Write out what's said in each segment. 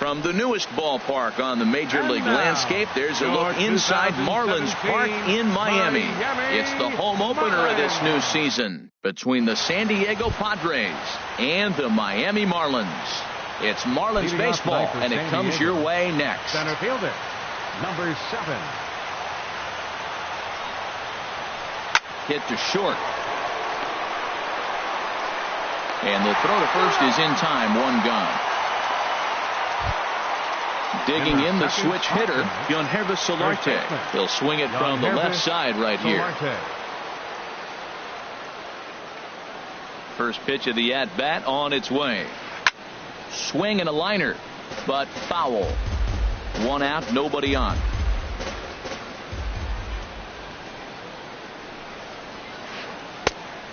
From the newest ballpark on the Major League landscape, there's a look inside Marlins Park in Miami. It's the home opener of this new season between the San Diego Padres and the Miami Marlins. It's Marlins baseball, and it comes your way next. Center fielder, number 7. Hit to short. And the throw to first is in time, 1 gone. Digging in the switch hitter, Yonhervis Solarte. He'll swing it from the left side right here. First pitch of the at-bat on its way. Swing and a liner, but foul. 1 out, nobody on.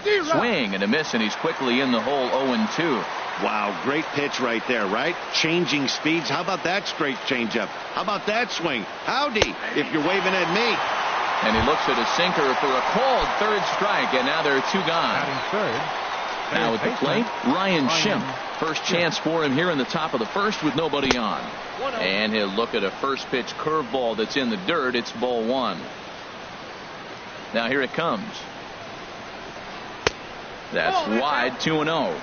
Swing and a miss, and he's quickly in the hole, 0-2. Wow, great pitch right there, right? Changing speeds. How about that straight changeup? How about that swing? Howdy, if you're waving at me. And he looks at a sinker for a called 3rd strike, and now there are 2 gone. Now at the plate, Ryan Schimpf. First chance for him here in the top of the first with nobody on. And he'll look at a first pitch curveball that's in the dirt. It's ball 1. Now here it comes. That's wide, 2-0.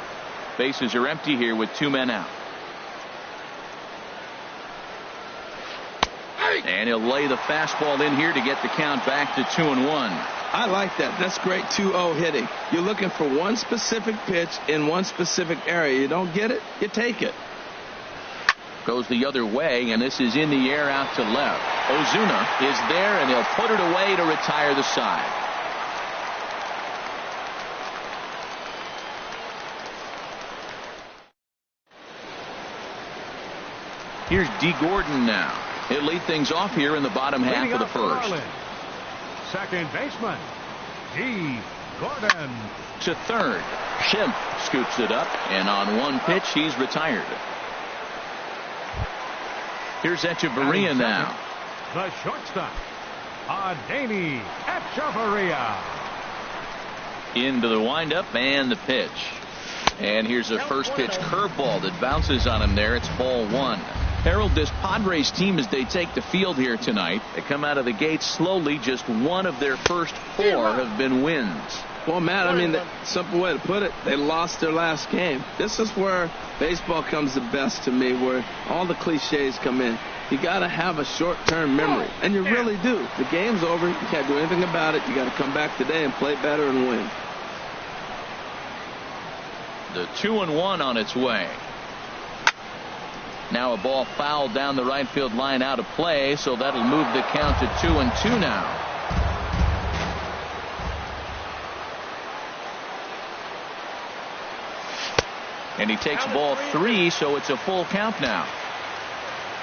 Bases are empty here with 2 men out. And he'll lay the fastball in here to get the count back to 2-1. I like that. That's great 2-0 hitting. You're looking for one specific pitch in one specific area. You don't get it, you take it. Goes the other way, and this is in the air out to left. Ozuna is there, and he'll put it away to retire the side. Here's D. Gordon now. He'll lead things off here in the bottom half of the first. Second baseman, D. Gordon. To third. Schimpf scoops it up, and on 1 pitch, he's retired. Here's Echeverria now. The shortstop, Adeiny Echeverria. Into the windup and the pitch. And here's a first pitch curveball that bounces on him there. It's ball 1. Harold, this Padres team, as they take the field here tonight, they come out of the gate slowly. Just 1 of their first 4 have been wins. Well, Matt, I mean, the simple way to put it, they lost their last game. This is where baseball comes the best to me, where all the cliches come in. You got to have a short-term memory, and you really do. The game's over. You can't do anything about it. You got to come back today and play better and win. The 2-1 on its way. Now a ball fouled down the right field line out of play, so that'll move the count to 2-2 now. And he takes ball 3, so it's a full count now.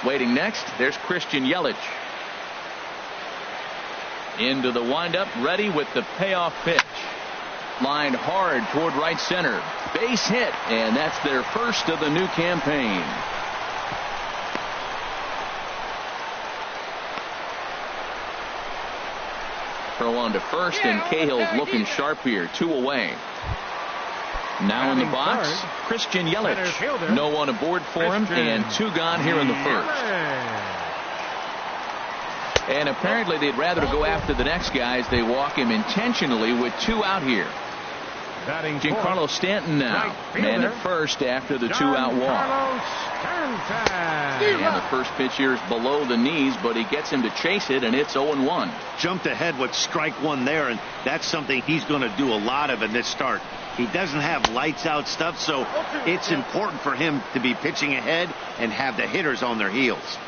Waiting next, there's Christian Yelich. Into the windup, ready with the payoff pitch. Lined hard toward right center. Base hit, and that's their first of the new campaign. Throw on to first, and Cahill's looking sharp here. 2 away. Now in the box, Christian Yelich. No one aboard for him, and 2 gone here in the first. And apparently they'd rather go after the next guy as they walk him intentionally with 2 out here. Giancarlo Stanton now, man at first after the 2-out walk. And the first pitch here is below the knees, but he gets him to chase it, and it's 0-1. Jumped ahead with strike 1 there, and that's something he's going to do a lot of in this start. He doesn't have lights out stuff, so it's important for him to be pitching ahead and have the hitters on their heels.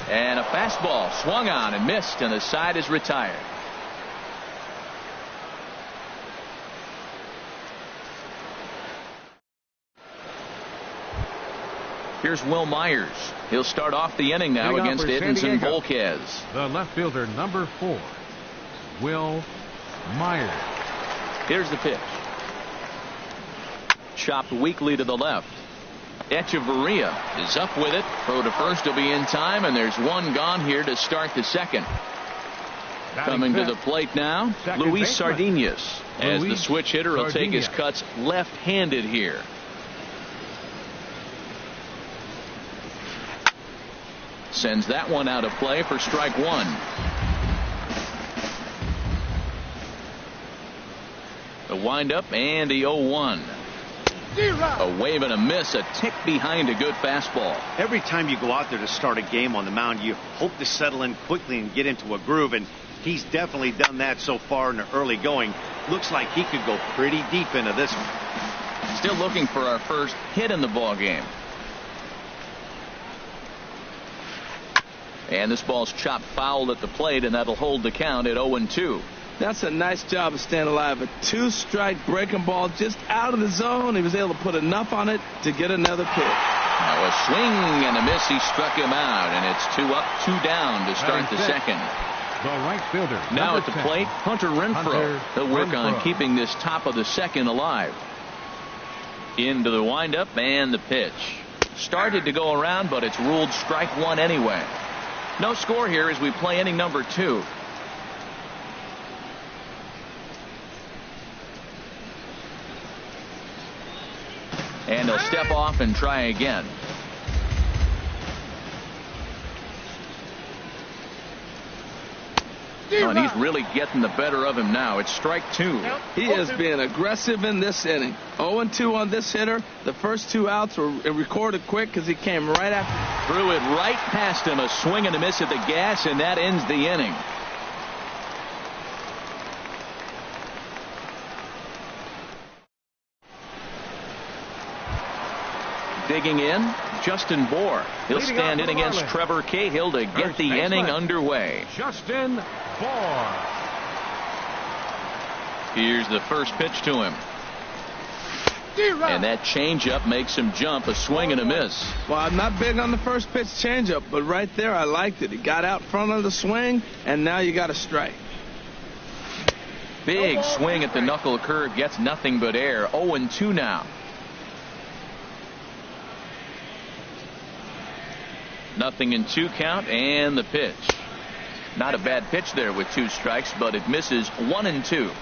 And a fastball swung on and missed, and the side is retired. Here's Will Myers. He'll start off the inning now against Edinson Volquez. The left fielder, number 4, Will Myers. Here's the pitch. Chopped weakly to the left. Echeverria is up with it. Throw to first will be in time, and there's 1 gone here to start the second. Coming to the plate now, Luis Sardinas, as the switch hitter will take his cuts left-handed here. Sends that one out of play for strike one. The windup and the 0-1. A wave and a miss, a tick behind a good fastball. Every time you go out there to start a game on the mound, you hope to settle in quickly and get into a groove, and he's definitely done that so far in the early going. Looks like he could go pretty deep into this one. Still looking for our first hit in the ball game. And this ball's chopped foul at the plate, and that'll hold the count at 0-2. That's a nice job of staying alive. A two-strike breaking ball just out of the zone. He was able to put enough on it to get another pitch. Now a swing and a miss. He struck him out, and it's 2 up, 2 down to start the second. The right fielder. Now at the plate, Hunter Renfroe. He'll work on keeping this top of the second alive. Into the windup and the pitch. Started to go around, but it's ruled strike one anyway. No score here as we play inning number 2. And he'll step off and try again. Oh, and he's really getting the better of him now. It's strike 2. He is being aggressive in this inning. 0-2 on this hitter. The first 2 outs were recorded quick because he came right after. Threw it right past him. A swing and a miss at the gas, and that ends the inning. Digging in, Justin Bohr. He'll stand in against Trevor Cahill to get the inning underway. Justin Bohr. Here's the first pitch to him. And that changeup makes him jump. A swing and a miss. Well, I'm not big on the first pitch changeup, but right there I liked it. He got out front of the swing, and now you got a strike. Big swing at the knuckle curve, gets nothing but air. 0-2 now. Nothing in 2 count, and the pitch. Not a bad pitch there with 2 strikes, but it misses. 1-2.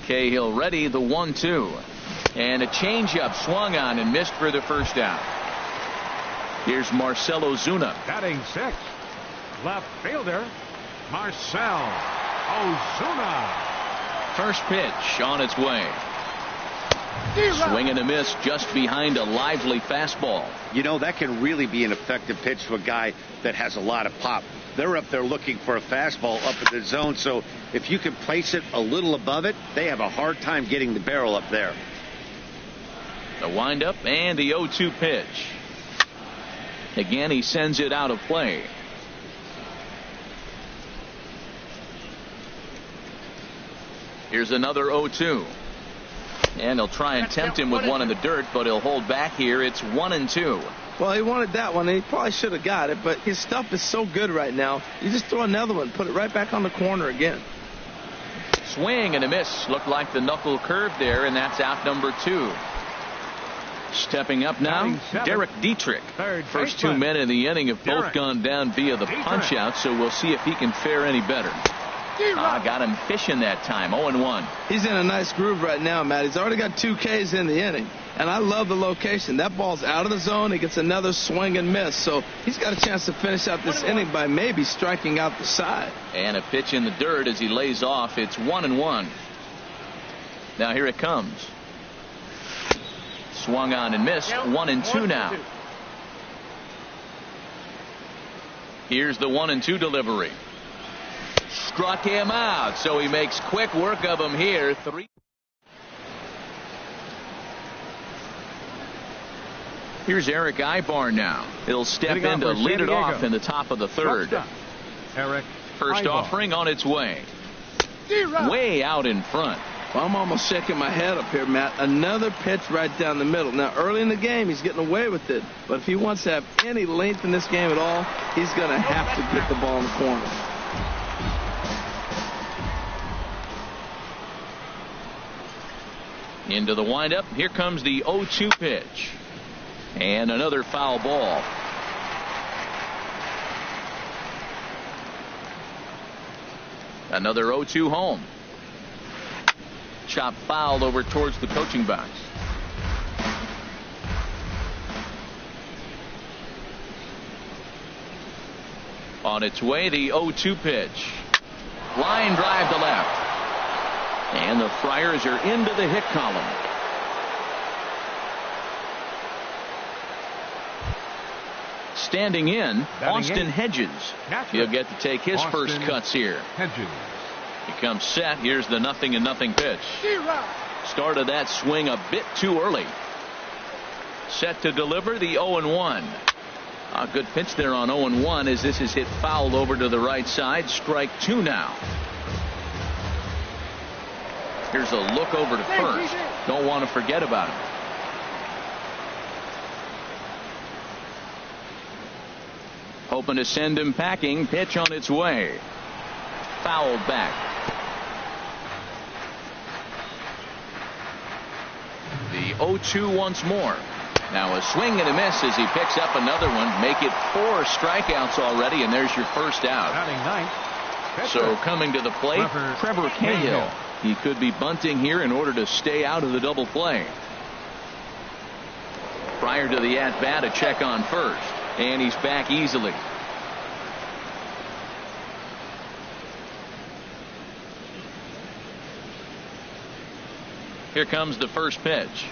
Cahill ready, the 1-2. And a changeup swung on and missed for the first out. Here's Marcell Ozuna. Batting 6th, left fielder, Marcell Ozuna. First pitch on its way. Swing and a miss just behind a lively fastball. You know, that can really be an effective pitch to a guy that has a lot of pop. They're up there looking for a fastball up in the zone, so if you can place it a little above it, they have a hard time getting the barrel up there. The windup and the 0-2 pitch. Again, he sends it out of play. Here's another 0-2. And he'll try and tempt him with one in the dirt, but he'll hold back here. It's 1-2. Well, he wanted that one, and he probably should have got it, but his stuff is so good right now. You just throw another one, put it right back on the corner again. Swing and a miss. Looked like the knuckle curve there, and that's out number 2. Stepping up now, Derek Dietrich. First 2 men in the inning have both gone down via the punch-out, so we'll see if he can fare any better. Got him fishing that time. 0-1. He's in a nice groove right now, Matt. He's already got 2 Ks in the inning, and I love the location. That ball's out of the zone. He gets another swing and miss, so he's got a chance to finish out this inning by maybe striking out the side. And a pitch in the dirt as he lays off. It's 1-1. Now here it comes. Swung on and missed. 1-2 now. Here's the 1-2 delivery. Struck him out, so he makes quick work of him here. 3. Here's Eric Ibar now. He'll step in to lead it off in the top of the 3rd. Eric First offering on its way. Way out in front. Well, I'm almost shaking my head up here, Matt. Another pitch right down the middle. Now, early in the game, he's getting away with it. But if he wants to have any length in this game at all, he's going to have to get the ball in the corner. Into the windup. Here comes the 0-2 pitch. And another foul ball. Another 0-2 home. Chop fouled over towards the coaching box. On its way, the 0-2 pitch. Line drive to left. And the Friars are into the hit column. Standing in, Austin Hedges. He'll get to take his first cuts here. Hedges. He comes set. Here's the 0-0 pitch. Started that swing a bit too early. Set to deliver the 0-1. A good pitch there on 0-1 as this is hit fouled over to the right side. Strike 2 now. Here's a look over to first. Don't want to forget about him. Hoping to send him packing. Pitch on its way. Fouled back. The 0-2 once more. Now a swing and a miss as he picks up another one. Make it 4 strikeouts already, and there's your first out. So coming to the plate, Trevor Cahill. He could be bunting here in order to stay out of the double play. Prior to the at-bat, a check on first. And he's back easily. Here comes the first pitch.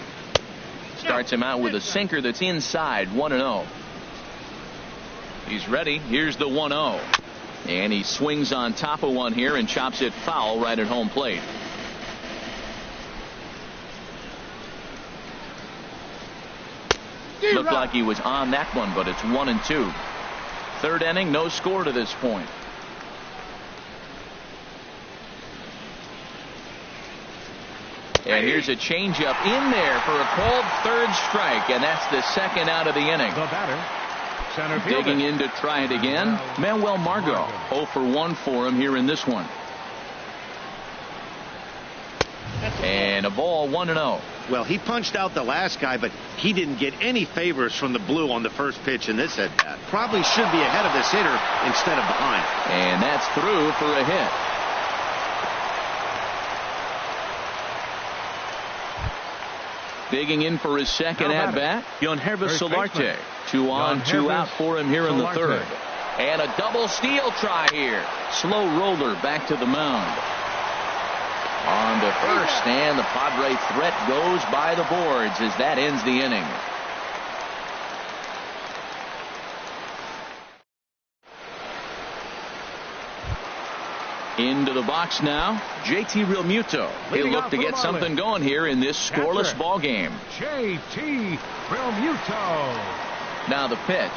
Starts him out with a sinker that's inside. 1-0. He's ready. Here's the 1-0. And he swings on top of one here and chops it foul right at home plate. Looked like he was on that one, but it's 1-2. Third inning, no score to this point. And here's a changeup in there for a called third strike, and that's the second out of the inning. The batter, center fielder. Digging in to try it again, Manuel Margot. 0 for 1 for him here in this one. And a ball, 1-0. Well, he punched out the last guy, but he didn't get any favors from the blue on the first pitch in this at-bat. Probably should be ahead of this hitter instead of behind. And that's through for a hit. Digging in for his second at-bat, Yonhervis Solarte. 2 on, 2 out for him here in the third. And a double steal try here. Slow roller back to the mound. On to first, and the Padre threat goes by the boards as that ends the inning. Into the box now, JT Realmuto. He'll look to get something going here in this scoreless ball game. JT Realmuto. Now the pitch.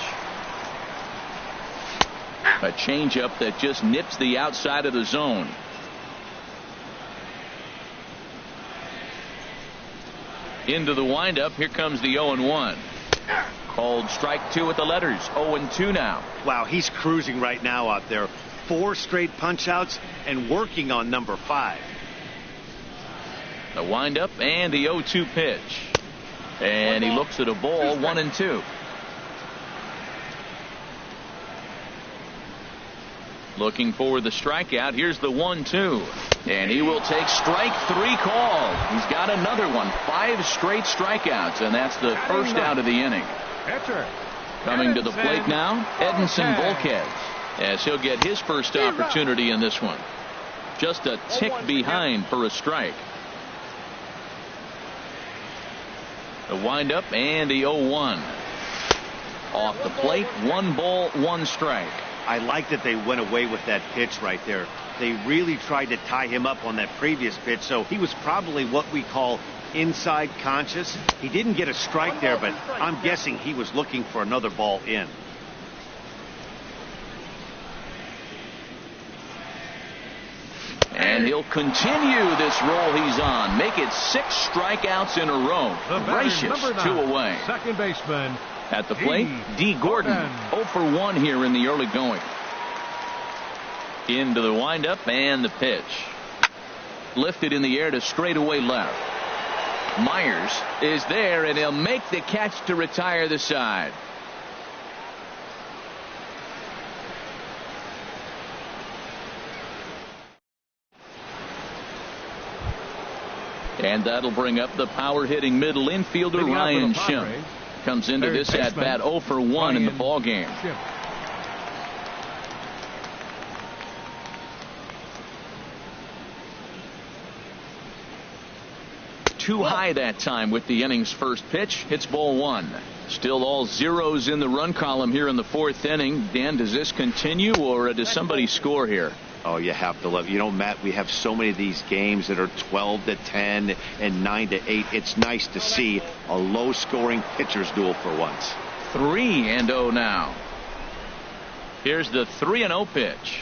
A changeup that just nips the outside of the zone. Into the windup. Here comes the 0-1. Called strike 2 with the letters. 0-2 now. Wow, he's cruising right now out there. 4 straight punch outs and working on number 5. The windup and the 0-2 pitch. And he looks at a ball. 1-2. Looking for the strikeout. Here's the 1-2. And he will take strike 3 called. He's got another one. 5 straight strikeouts, and that's the first out of the inning. Coming to the plate now, Edinson Volquez, as he'll get his first opportunity in this one. Just a tick behind for a strike. The windup and the 0-1. Off the plate, 1 ball, 1 strike. I like that they went away with that pitch right there. They really tried to tie him up on that previous pitch, so he was probably what we call inside conscious. He didn't get a strike there, but I'm guessing he was looking for another ball in. And he'll continue this roll he's on. Make it 6 strikeouts in a row. Gracious, 2 away. Second baseman. At the plate, D. Gordon. 0 for 1 here in the early going. Into the windup and the pitch. Lifted in the air to straightaway left. Myers is there, and he'll make the catch to retire the side. And that'll bring up the power-hitting middle infielder Ryan Schimpf. Comes into this at-bat 0 for 1 in the ball game. Too high that time with the inning's first pitch. Hits ball 1. Still all zeros in the run column here in the 4th inning. Dan, does this continue, or does somebody score here? Oh, you have to love. You know, Matt, we have so many of these games that are 12-10 and 9-8. It's nice to see a low-scoring pitcher's duel for once. 3-0 now. Here's the 3-0 pitch.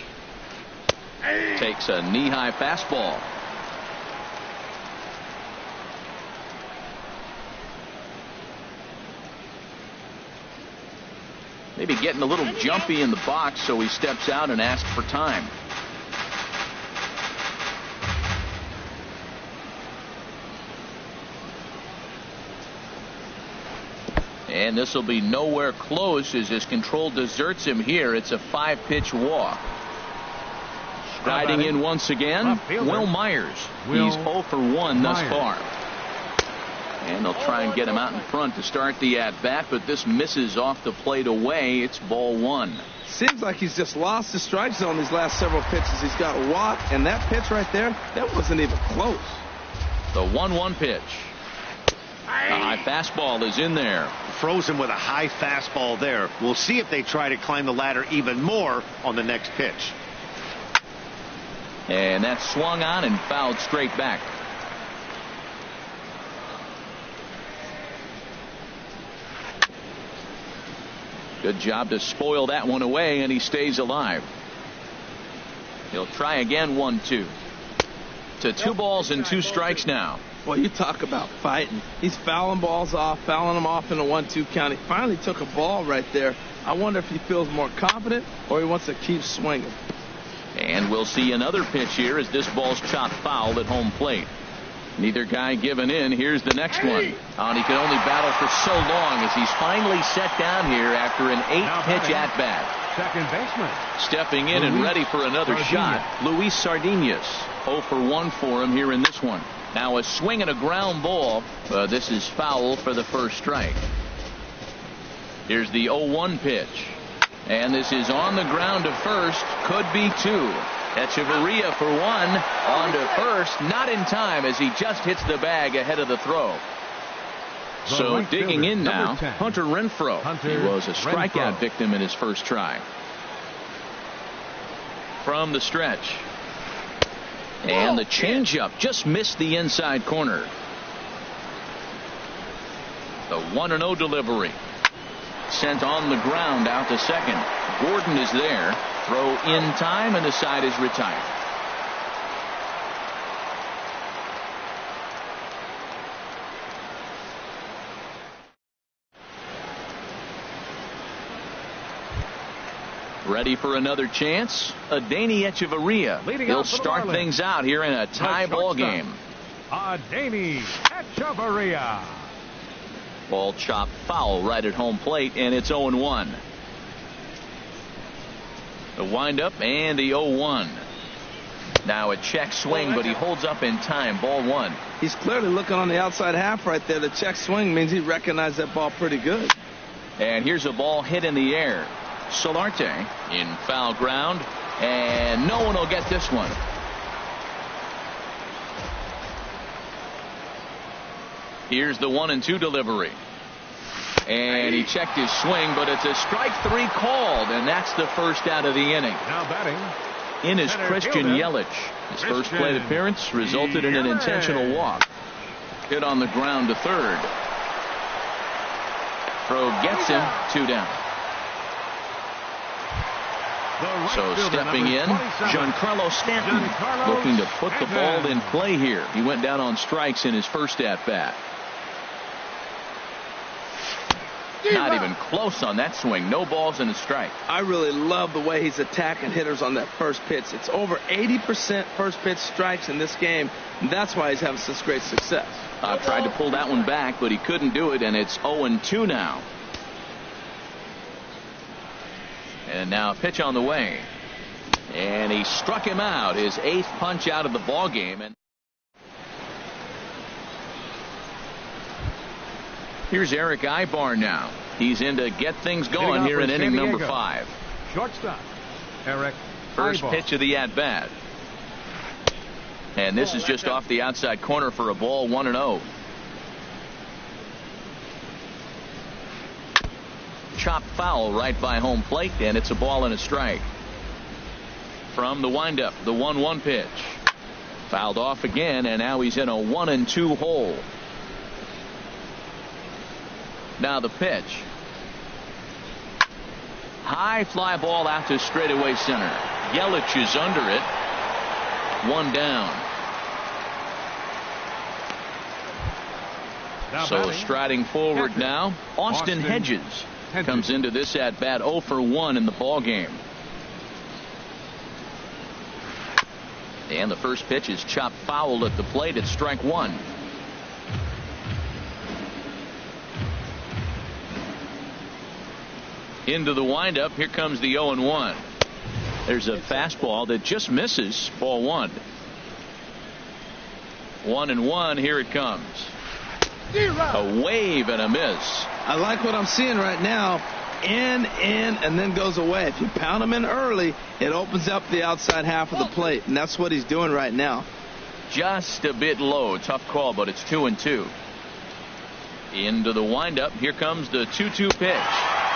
Takes a knee-high fastball. Maybe getting a little jumpy in the box, so he steps out and asks for time. And this will be nowhere close as his control deserts him here. It's a 5-pitch walk. Striding in once again, Will Myers. He's 0 for 1 thus far. And they'll try and get him out in front to start the at-bat, but this misses off the plate away. It's ball 1. Seems like he's just lost the strike zone these last several pitches. He's got a walk, and that pitch right there, that wasn't even close. The 1-1 pitch. The high fastball is in there. Frozen with a high fastball there. We'll see if they try to climb the ladder even more on the next pitch. And that's swung on and fouled straight back. Good job to spoil that one away, and he stays alive. He'll try again. 1-2. To 2 balls and 2 strikes now. Well, you talk about fighting. He's fouling balls off, fouling them off in a 1-2 count. He finally took a ball right there. I wonder if he feels more confident or he wants to keep swinging. And we'll see another pitch here as this ball's chopped foul at home plate. Neither guy giving in. Here's the next one. And he can only battle for so long as he's finally set down here after an 8-pitch at-bat. Second baseman. Stepping in and ready for another shot, Luis Sardinas. 0 for 1 for him here in this one. Now a swing and a ground ball. This is foul for the first strike. Here's the 0-1 pitch. And this is on the ground to first. Could be 2. Echeverria for 1. On to first. Not in time as he just hits the bag ahead of the throw. So digging in now, Hunter Renfroe. He was a strikeout victim in his first try. From the stretch. And the changeup just missed the inside corner. The 1-0 delivery. Sent on the ground out to second. Gordon is there. Throw in time, and the side is retired. Ready for another chance? Adeiny Echeverria. He'll start things out here in a tie ball game. Adeiny Echeverria. Ball chopped foul right at home plate, and it's 0-1. The windup and the 0-1. Now a check swing, but he holds up in time. Ball 1. He's clearly looking on the outside half right there. The check swing means he recognized that ball pretty good. And here's a ball hit in the air. Solarte in foul ground, and no one will get this one. Here's the 1-2 delivery. And he checked his swing, but it's a strike 3 called, and that's the first out of the inning. Now batting in is Christian Yelich. His first plate appearance resulted in an intentional walk. Hit on the ground to third. Throw gets him 2 down. So stepping in, Giancarlo Stanton looking to put the ball in play here. He went down on strikes in his first at-bat. Not even close on that swing. No balls and a strike. I really love the way he's attacking hitters on that first pitch. It's over 80% first pitch strikes in this game, and that's why he's having such great success. Tried to pull that one back, but he couldn't do it, and it's 0-2 now. And now a pitch on the way. And he struck him out, his 8th punch out of the ball game. And here's Eric Ibar now. He's in to get things going here in inning number 5. Shortstop, Eric First Ibar. pitch of the at-bat. And this is just off the outside corner for a ball, 1-0. Chop foul right by home plate, and it's a ball and a strike. From the windup, the 1-1 pitch. Fouled off again, and now he's in a 1-2 hole. Now the pitch. High fly ball out to straightaway center. Yelich is under it. 1 down. So striding forward now, Austin Hedges comes into this at bat 0 for 1 in the ball game. And the first pitch is chopped foul at the plate. It's strike 1. Into the windup. Here comes the 0-1. There's a fastball that just misses. Ball 1. 1-1. Here it comes. A wave and a miss. I like what I'm seeing right now. In, and then goes away. If you pound him in early, it opens up the outside half of the plate, and that's what he's doing right now. Just a bit low. Tough call, but it's 2-2. Into the windup. Here comes the 2-2 pitch.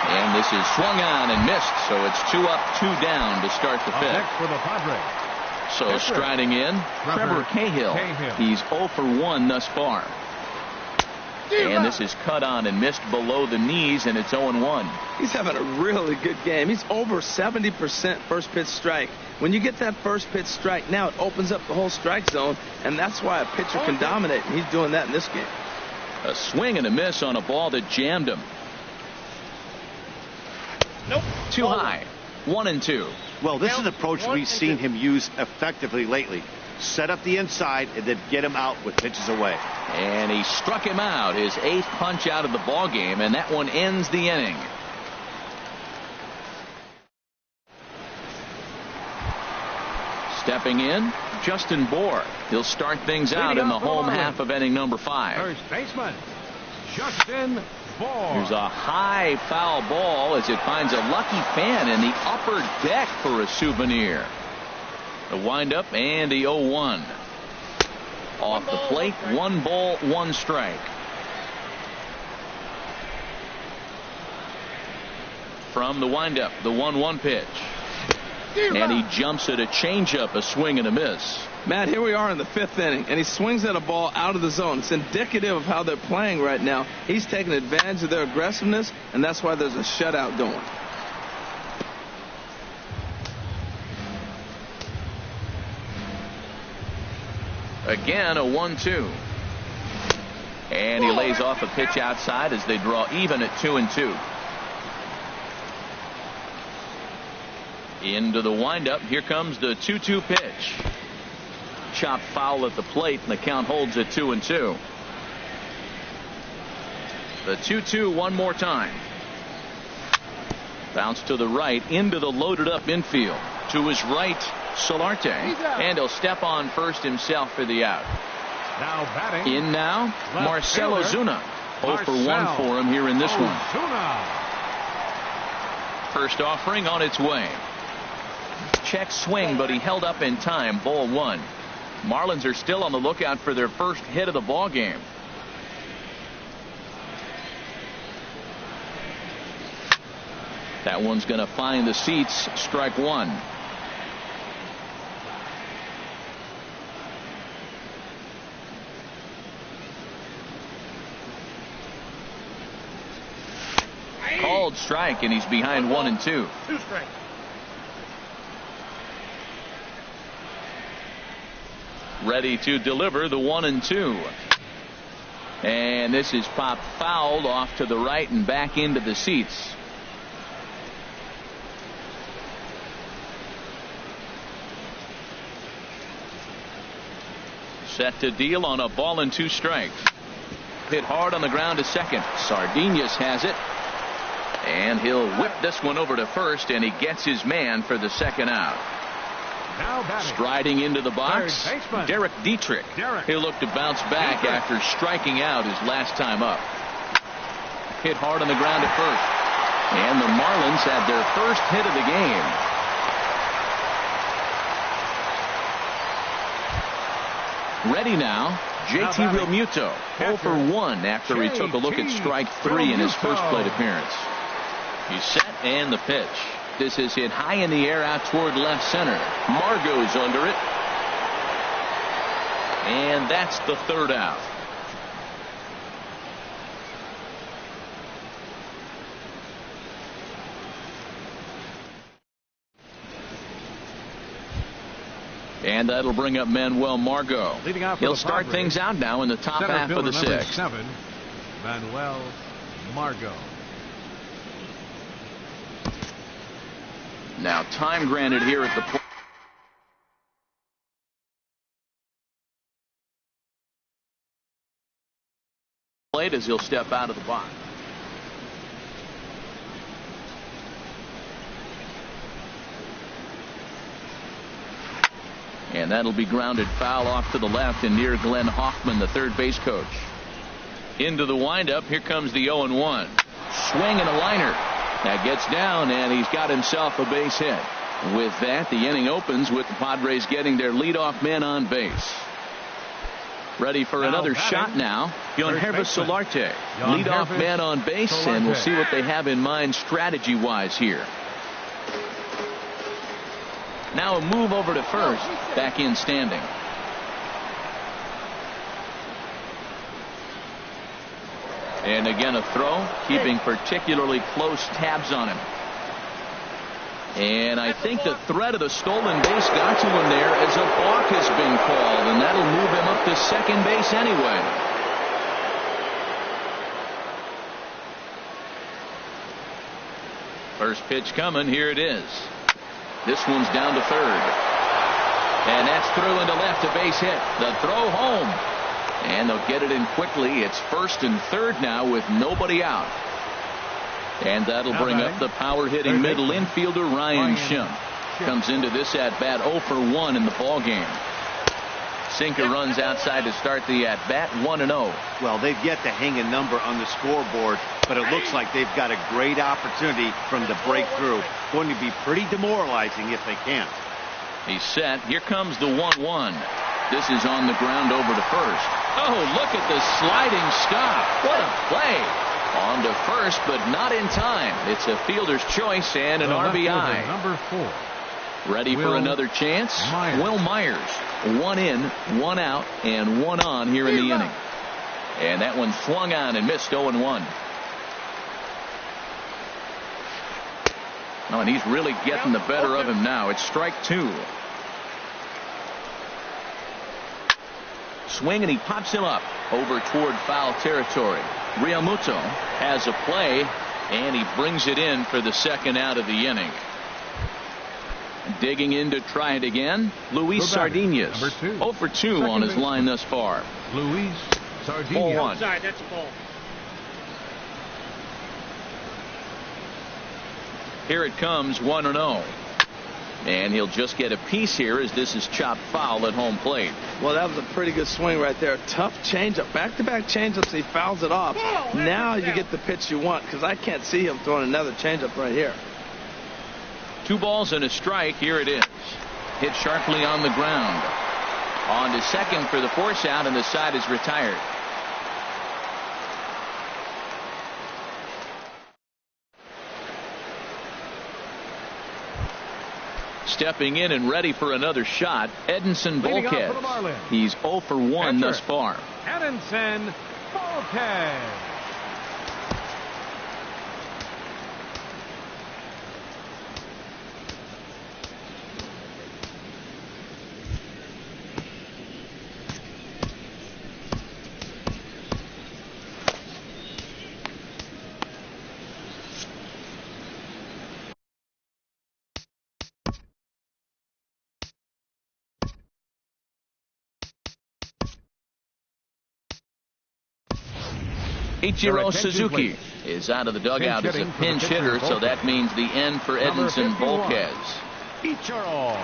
And this is swung on and missed, so it's 2 up, 2 down to start the 5th. Next for the Padres. So striding in, Trevor Cahill. He's 0 for 1 thus far. And this is cut on and missed below the knees, and it's 0-1. He's having a really good game. He's over 70% first pitch strike. When you get that first pitch strike, now it opens up the whole strike zone, and that's why a pitcher can dominate, and he's doing that in this game. A swing and a miss on a ball that jammed him. Nope. Too high. 1-2. Well, this is an approach we've seen him use effectively lately. Set up the inside and then get him out with pitches away. And he struck him out, his 8th punch out of the ball game, and that one ends the inning. Stepping in, Justin Bohr. He'll start things out in the home half of inning number 5. First baseman, Justin Bohr. Here's a high foul ball as it finds a lucky fan in the upper deck for a souvenir. The windup and the 0-1. Off the plate, 1 ball, 1 strike. From the windup, the 1-1 pitch. And he jumps at a changeup, a swing and a miss. Matt, here we are in the 5th inning, and he swings at a ball out of the zone. It's indicative of how they're playing right now. He's taking advantage of their aggressiveness, and that's why there's a shutout going. Again, a 1-2. And he lays off a pitch outside as they draw even at 2-2. Into the windup. Here comes the 2-2 pitch. Chopped foul at the plate, and the count holds at 2-2. The 2-2 one more time. Bounce to the right into the loaded up infield. To his right, Solarte. And he'll step on first himself for the out. Now batting. In now, Marcell Ozuna. 0 for 1 for him here in this one. First offering on its way. Check swing, but he held up in time. Ball 1. Marlins are still on the lookout for their first hit of the ball game. That one's going to find the seats. Strike 1. Called strike, and he's behind 1-2. 2 strikes. Ready to deliver the 1-2. And this is popped fouled off to the right and back into the seats. Set to deal on a ball and 2 strikes. Hit hard on the ground to second. Sardinas has it. And he'll whip this one over to first, and he gets his man for the second out. Striding into the box, Derek Dietrich. He'll look to bounce back after striking out his last time up. Hit hard on the ground at first. And the Marlins had their first hit of the game. Ready now, JT Realmuto, 0 for 1 after he took a look at strike 3 in his first plate appearance. He's set and the pitch. This is hit high in the air out toward left center. Margot's under it. And that's the third out. And that'll bring up Manuel Margot. He'll start things out now in the top half of the 6th. 7, Manuel Margot. Now time granted here at the plate as he'll step out of the box. And that'll be grounded foul off to the left and near Glenn Hoffman, the third base coach. Into the windup. Here comes the 0-1. Swing and a liner. That gets down, and he's got himself a base hit. With that, the inning opens with the Padres getting their leadoff man on base. Ready for another shot now. Yohannes Solarte, leadoff man on base, and we'll see what they have in mind strategy-wise here. Now a move over to first. Back in standing. And again a throw, keeping particularly close tabs on him. And I think the threat of the stolen base got to him there as a balk has been called, and that'll move him up to second base anyway. First pitch coming. Here it is. This one's down to third. And that's through into left, a base hit. The throw home. And they'll get it in quickly. It's first and third now with nobody out. And that'll bring up the power hitting middle infielder Ryan Schimpf. Comes into this at bat 0 for 1 in the ball game. Sinker runs outside to start the at bat 1-0. Well, they've yet to hang a number on the scoreboard, but it looks like they've got a great opportunity from the breakthrough. Going to be pretty demoralizing if they can't. He's set. Here comes the 1-1. This is on the ground over to first. Oh, look at the sliding stop. What a play. On to first, but not in time. It's a fielder's choice and an RBI. Number 4. Ready for another chance? Will Myers. 1 in, 1 out, and 1 on here in the inning. And that one swung on and missed 0-1. Oh, and he's really getting the better of him now. It's strike 2. Swing, and he pops him up over toward foul territory. Realmuto has a play, and he brings it in for the second out of the inning. Digging in to try it again, Luis Sardinas. 0 for 2 on his line thus far. Luis Sardinas. Ball 1. Sorry, that's a ball. Here it comes, 1-0. And he'll just get a piece here as this is chopped foul at home plate. Well, that was a pretty good swing right there. Tough changeup. Back-to-back changeups. He fouls it off. Now you get the pitch you want, because I can't see him throwing another changeup right here. 2 balls and a strike. Here it is. Hit sharply on the ground. On to second for the force out, and the side is retired. Stepping in and ready for another shot, Edinson Volquez. He's 0 for 1 thus far. Edinson Volquez. Ichiro Suzuki is out of the dugout as a pinch hitter, so that means the end for Edinson Volquez. Ichiro.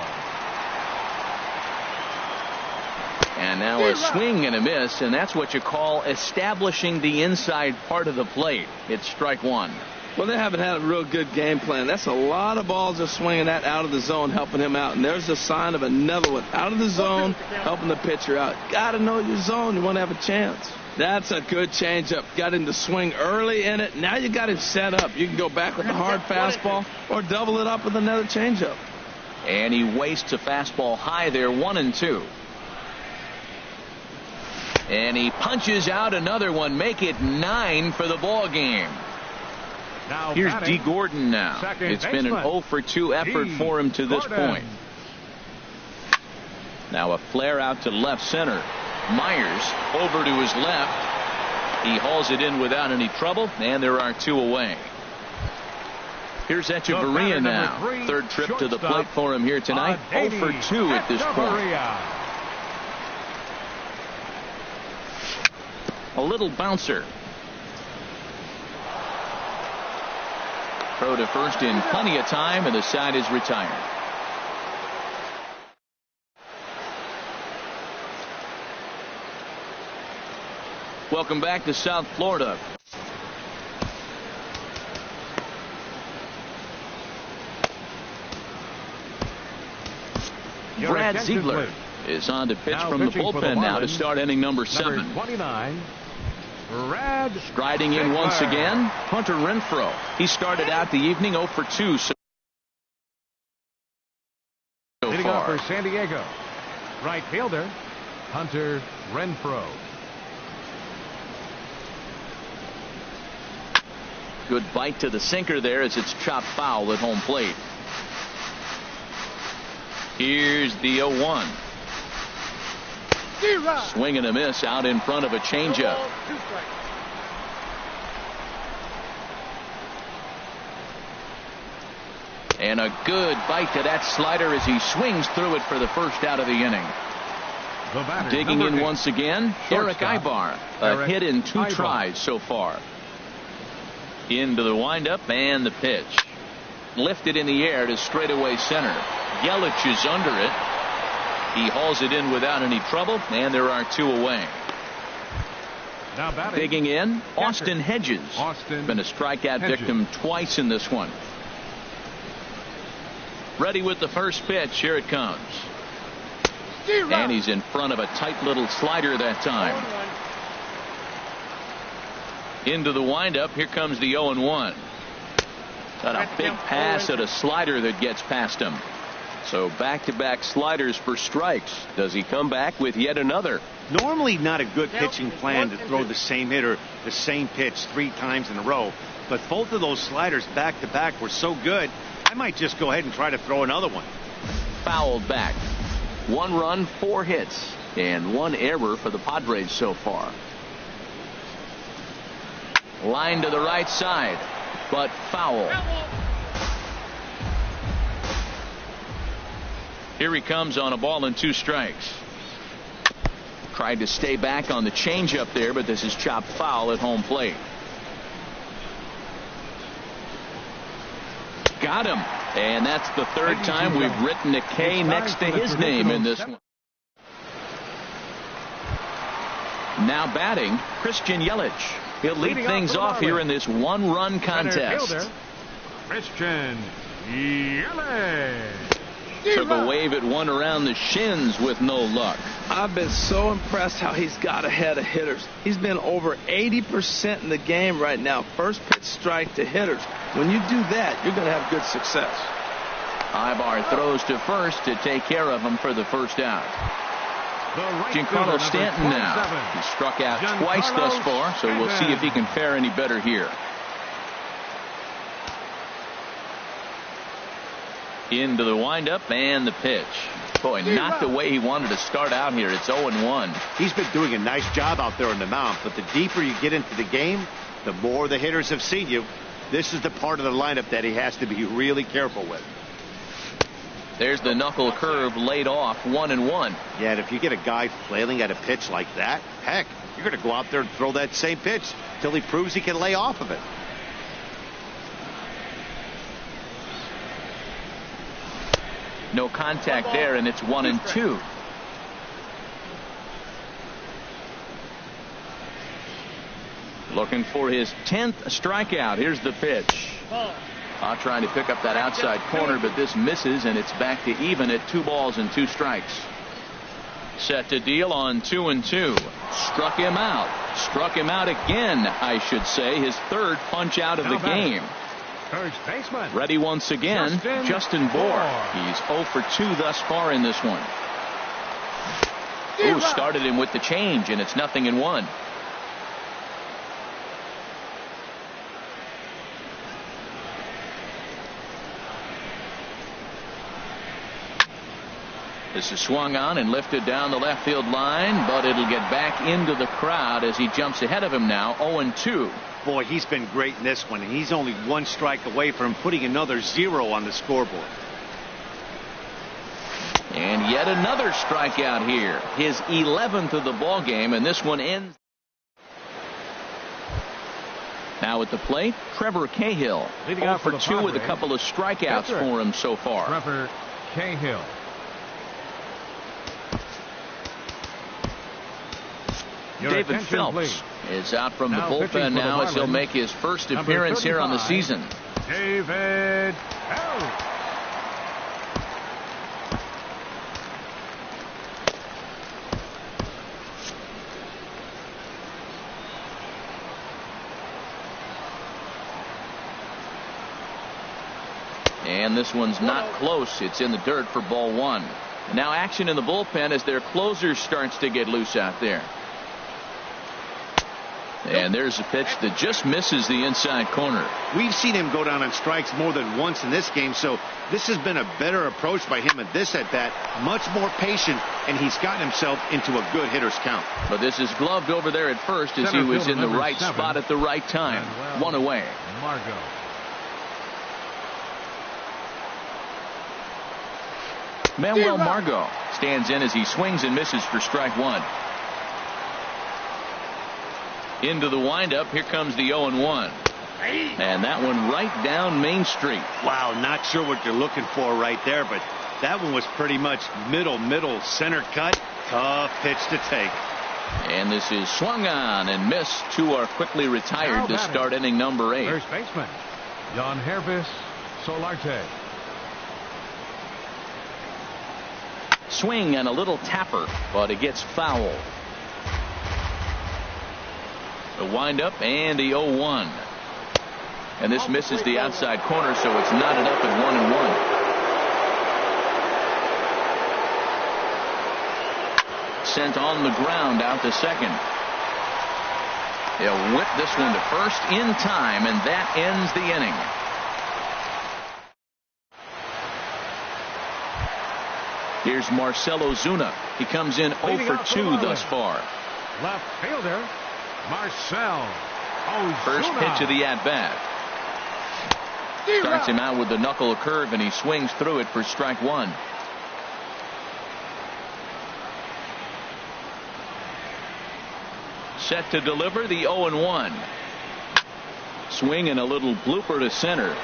And now a swing and a miss, and that's what you call establishing the inside part of the plate. It's strike one. Well, they haven't had a real good game plan. That's a lot of balls they're swinging at out of the zone, helping him out. And there's a sign of another one out of the zone, helping the pitcher out. Got to know your zone. You want to have a chance. That's a good changeup. Got him to swing early in it. Now you got him set up. You can go back with a hard fastball or double it up with another changeup. And he wastes a fastball high there, 1-2. And he punches out another one, make it 9 for the ball game. Now here's D. Gordon now. It's been an 0-for-2 effort for him to this point. Now a flare out to left center. Myers over to his left. He hauls it in without any trouble, and there are 2 away. Here's Echeverria now. Third trip to the plate for him here tonight. 0-for-2 at this point. A little bouncer. Throw to first in plenty of time, and the side is retired. Welcome back to South Florida. Brad Ziegler is on to pitch from the bullpen now to start inning number 7. Number 29. Brad striding in once again, Hunter Renfroe. He started out the evening 0-for-2 so leading far. off for San Diego, right fielder Hunter Renfroe. Good bite to the sinker there as it's chopped foul at home plate. Here's the 0-1. Swing and a miss out in front of a changeup. And a good bite to that slider as he swings through it for the first out of the inning. Digging in once again, Eric Ibar. A hit in 2 tries so far. Into the windup and the pitch. Lifted in the air to straightaway center. Yelich is under it. He hauls it in without any trouble, and there are 2 away. Now batting, digging in, Austin Hedges. Been a strikeout victim twice in this one. Ready with the first pitch. Here it comes. And he's in front of a tight little slider that time. Into the windup. Here comes the 0-1. Got a big pass at a slider that gets past him. So back-to-back sliders for strikes. Does he come back with yet another? Normally not a good pitching plan to throw the same hitter the same pitch 3 times in a row. But both of those sliders back-to-back were so good, I might just go ahead and try to throw another one. Fouled back. 1 run, 4 hits, and 1 error for the Padres so far. Line to the right side, but foul. Here he comes on a ball and 2 strikes. Tried to stay back on the changeup there, but this is chopped foul at home plate. Got him. And that's the 3rd time we've written a K next to his name in this one. Now batting, Christian Yelich. He'll lead things off here in this 1-run contest. Christian Yelich. Took a wave at one around the shins with no luck. I've been so impressed how he's got ahead of hitters. He's been over 80% in the game right now. First pitch strike to hitters. When you do that, you're going to have good success. Ibar throws to first to take care of him for the first out. Giancarlo Stanton now. He struck out twice thus far, so we'll see if he can fare any better here. Into the windup and the pitch. Boy, not the way he wanted to start out here. It's 0-1. He's been doing a nice job out there on the mound, but the deeper you get into the game, the more the hitters have seen you. This is the part of the lineup that he has to be really careful with. There's the knuckle curve laid off, 1-1. Yeah, and if you get a guy flailing at a pitch like that, heck, you're going to go out there and throw that same pitch till he proves he can lay off of it. No contact there, and it's 1-2. Looking for his 10th strikeout. Here's the pitch. Trying to pick up that outside corner, but this misses, and it's back to even at 2 balls and 2 strikes. Set to deal on 2-2. Struck him out. Struck him out again, I should say. His 3rd punch out of the game. First baseman. Ready once again, Justin Bour. He's 0 for 2 thus far in this one. Ooh, started him with the change, and it's 0-1. This is swung on and lifted down the left field line, but it'll get back into the crowd as he jumps ahead of him now, 0-2. Boy, he's been great in this one, and he's only 1 strike away from putting another 0 on the scoreboard. And yet another strikeout here. His 11th of the ball game, and this one ends. Now at the plate, Trevor Cahill. 0 for 2 with a couple of strikeouts for him so far. Trevor Cahill. David Phelps is out from the bullpen now as he'll make his first appearance here on the season. David Phelps. And this one's not close. It's in the dirt for ball 1. And now action in the bullpen as their closer starts to get loose out there. And there's a pitch that just misses the inside corner. We've seen him go down on strikes more than once in this game, so this has been a better approach by him at this at-bat. Much more patient, and he's gotten himself into a good hitter's count. But this is gloved over there at first as he was in the right spot at the right time. 1 away. Margot. Manuel Margot stands in as he swings and misses for strike 1. Into the windup. Here comes the 0-1. And that one right down Main Street. Wow, not sure what you're looking for right there, but that one was pretty much middle center cut. Tough pitch to take. And this is swung on and missed. 2 are quickly retired to start inning number 8. First baseman Jan Hervis Solarte. Swing and a little tapper, but it gets foul. The windup and the 0-1. And this misses the outside corner, so it's knotted up at 1-1. Sent on the ground out to second. They'll whip this one to first in time, and that ends the inning. Here's Marcell Ozuna. He comes in 0 for 2 thus far. Left fielder Marcell Ozuna. First pitch of the at-bat. Starts him out with the knuckle curve, and he swings through it for strike 1. Set to deliver the 0-1. Swing and a little blooper to center.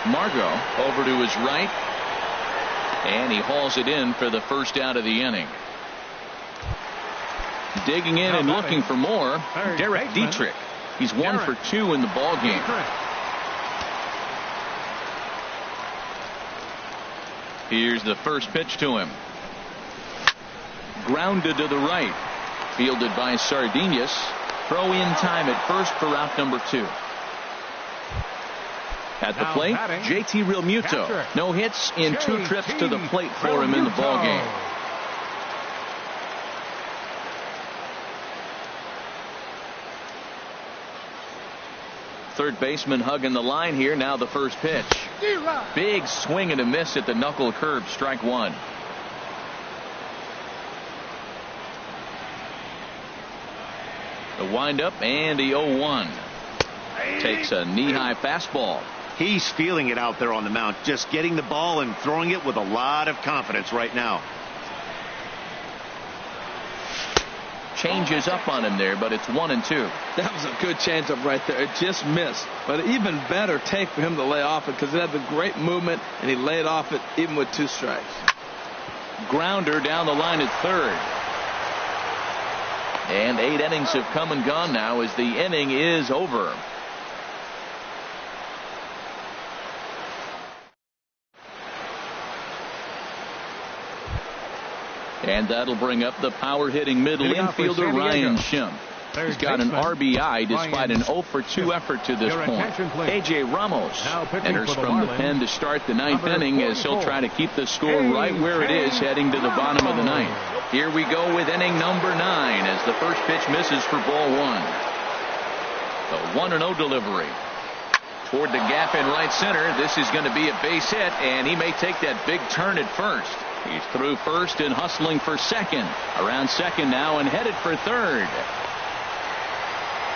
Margot over to his right. And he hauls it in for the first out of the inning. Digging in and looking for more, Derek Dietrich. He's 1 for 2 in the ball game. Here's the first pitch to him. Grounded to the right. Fielded by Sardinhas. Throw in time at first for out number 2. At the plate, JT Realmuto. No hits in 2 trips to the plate for him in the ball game. Third baseman hugging the line here. Now the first pitch. Big swing and a miss at the knuckle curve. Strike 1. The windup and the 0-1. Takes a knee-high fastball. He's feeling it out there on the mound, just getting the ball and throwing it with a lot of confidence right now. changes up on him there, but it's 1-2. That was a good changeup right there. It just missed. But even better take for him to lay off it because it had the great movement, and he laid off it even with 2 strikes. Grounder down the line at third. And 8 innings have come and gone now as the inning is over. And that'll bring up the power-hitting middle infielder Ryan Schimpf. He's got an RBI despite an 0-for-2 effort to this point. A.J. Ramos enters from the pen to start the 9th inning as he'll try to keep the score right where it is heading to the bottom of the 9th. Here we go with inning number 9 as the first pitch misses for ball 1. The 1-0 delivery. Toward the gap in right center. This is going to be a base hit, and he may take that big turn at first. He's through first and hustling for second. Around second now and headed for third.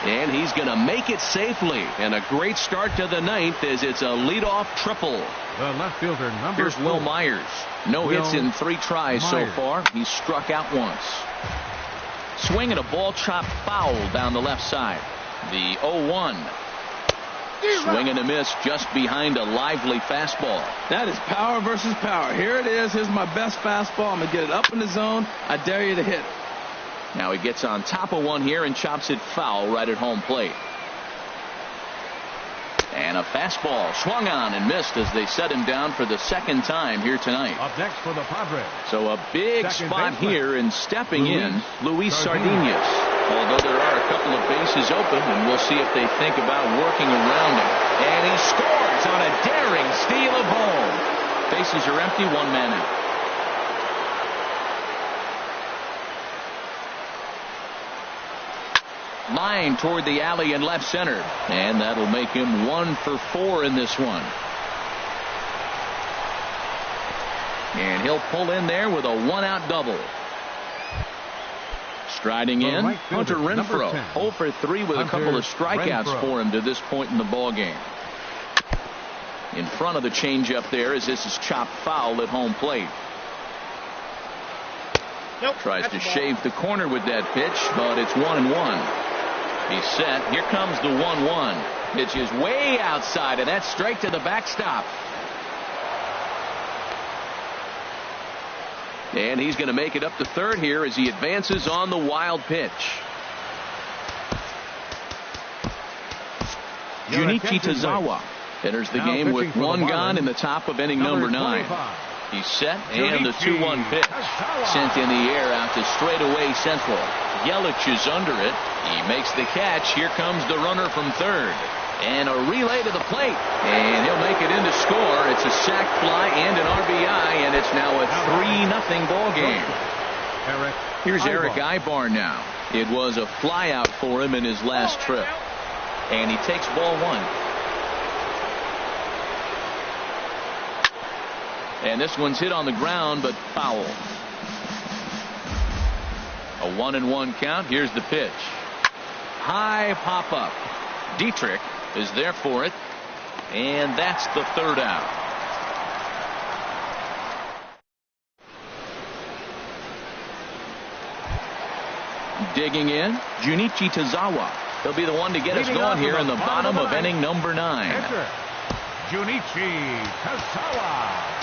And he's going to make it safely. And a great start to the 9th as it's a leadoff triple. The left fielder, number Here's 4. Will Myers. No hits in 3 tries so far. He's struck out once. Swinging a ball chopped foul down the left side. The 0-1. Swing and a miss just behind a lively fastball. That is power versus power. Here it is. Here's my best fastball. I'm going to get it up in the zone. I dare you to hit it. Now he gets on top of one here and chops it foul right at home plate. And a fastball swung on and missed as they set him down for the second time here tonight. Up next for the Padres. So a big spot here, and stepping in, Luis Sardinas. Although there are a couple of bases open, and we'll see if they think about working around him. And he scores on a daring steal of home. Bases are empty, 1 man out. Line toward the alley in left center, and that'll make him 1 for 4 in this one. And he'll pull in there with a 1-out double. Striding in, Hunter Renfroe, 0 for 3 with a couple of strikeouts for him to this point in the ball game. In front of the changeup there as this is chopped foul at home plate. Tries to shave the corner with that pitch, but it's 1-1. He's set. Here comes the 1-1. Pitch is way outside, and that's straight to the backstop. And he's going to make it up to third here as he advances on the wild pitch. Junichi Tazawa enters the game with 1 gone in the top of inning number 9. He's set, and the 2-1 pitch sent in the air out to straightaway central. Yelich is under it. He makes the catch. Here comes the runner from third. And a relay to the plate. And he'll make it in to score. It's a sac fly and an RBI, and it's now a 3-0 ball game. Here's Eric Ibar now. It was a fly out for him in his last trip. And he takes ball 1. And this one's hit on the ground, but foul. A 1-1 count. Here's the pitch. High pop up. Dietrich is there for it. And that's the 3rd out. Digging in, Junichi Tazawa. He'll be the one to get us going here in the bottom of inning number 9. Junichi Tazawa.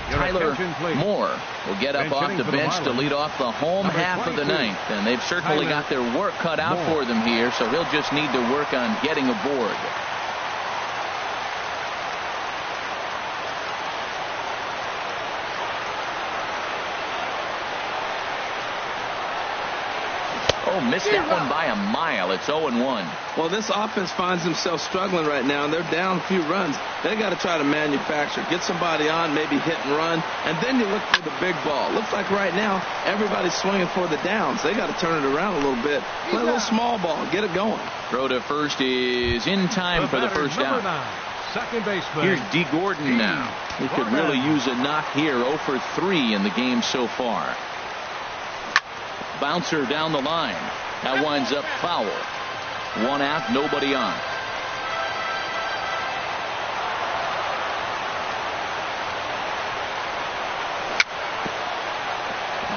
Tyler Moore will get up off the bench to lead off the home half of the 9th. And they've certainly got their work cut out for them here, so he'll just need to work on getting aboard. Oh, missed that one by a mile. It's 0-1. Well, this offense finds themselves struggling right now, and they're down a few runs. They got to try to manufacture, get somebody on, maybe hit and run, and then you look for the big ball. Looks like right now everybody's swinging for the downs. They got to turn it around a little bit. Play a little small ball, get it going. Throw to first is in time for the first out. Second baseman. Here's D. Gordon now. He could really use a knock here. 0 for 3 in the game so far. Bouncer down the line. That winds up foul. 1 out, nobody on.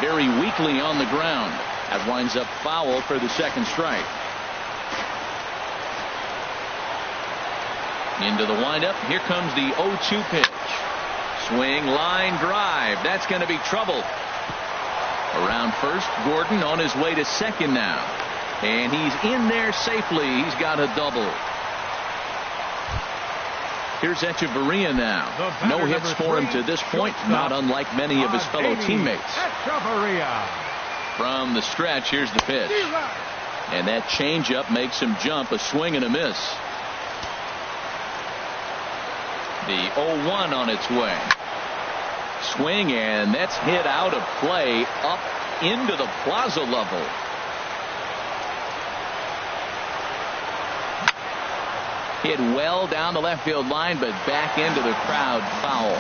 very weakly on the ground. That winds up foul for the second strike. Into the windup. Here comes the 0-2 pitch. Swing, line, drive. That's going to be trouble. Around first, Gordon on his way to second now. And he's in there safely. He's got a double. Here's Echeverria now. No hits for him to this point, not unlike many of his fellow teammates. From the stretch, here's the pitch. And that changeup makes him jump. A swing and a miss. The 0-1 on its way. Swing, and that's hit out of play up into the plaza level. Hit well down the left field line, but back into the crowd, foul.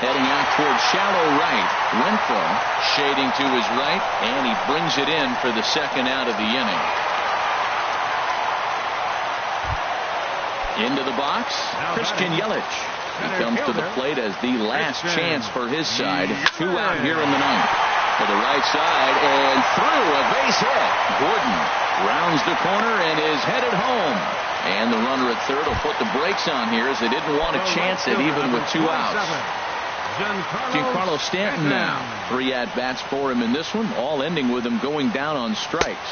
Heading out towards shallow right. Renfroe shading to his right, and he brings it in for the second out of the inning. Into the box, Christian Yelich. He comes to the plate as the last chance for his side. 2 out here in the ninth. To the right side and through, a base hit. Gordon rounds the corner and is headed home. And the runner at third will put the brakes on here as they didn't want to chance it even with 2 outs. Giancarlo Stanton now. 3 at-bats for him in this one, all ending with him going down on strikes.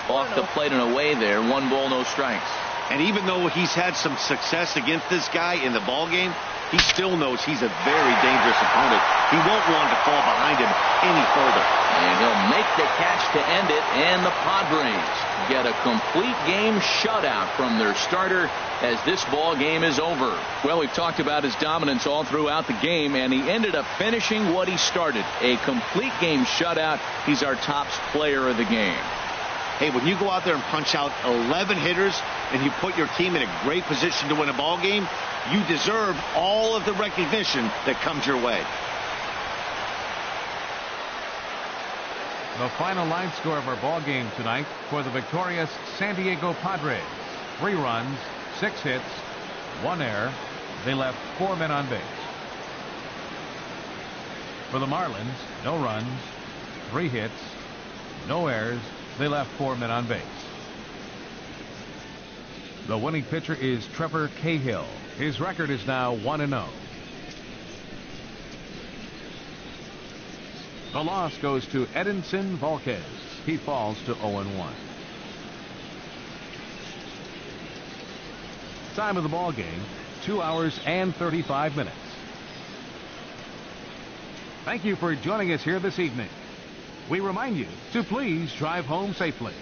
Off the plate and away there. 1 ball, no strikes. And even though he's had some success against this guy in the ballgame, he still knows he's a very dangerous opponent. He won't want to fall behind him any further. And he'll make the catch to end it, and the Padres get a complete game shutout from their starter as this ball game is over. Well, we've talked about his dominance all throughout the game, and he ended up finishing what he started. A complete game shutout. He's our top player of the game. Hey, when you go out there and punch out 11 hitters and you put your team in a great position to win a ball game, you deserve all of the recognition that comes your way. The final line score of our ball game tonight for the victorious San Diego Padres: 3 runs, 6 hits, 1 error. They left 4 men on base. For the Marlins, no runs, 3 hits, no errors. They left 4 men on base. The winning pitcher is Trevor Cahill. His record is now 1-0. The loss goes to Edinson Volquez. He falls to 0-1. Time of the ball game, 2 hours and 35 minutes. Thank you for joining us here this evening. We remind you to please drive home safely.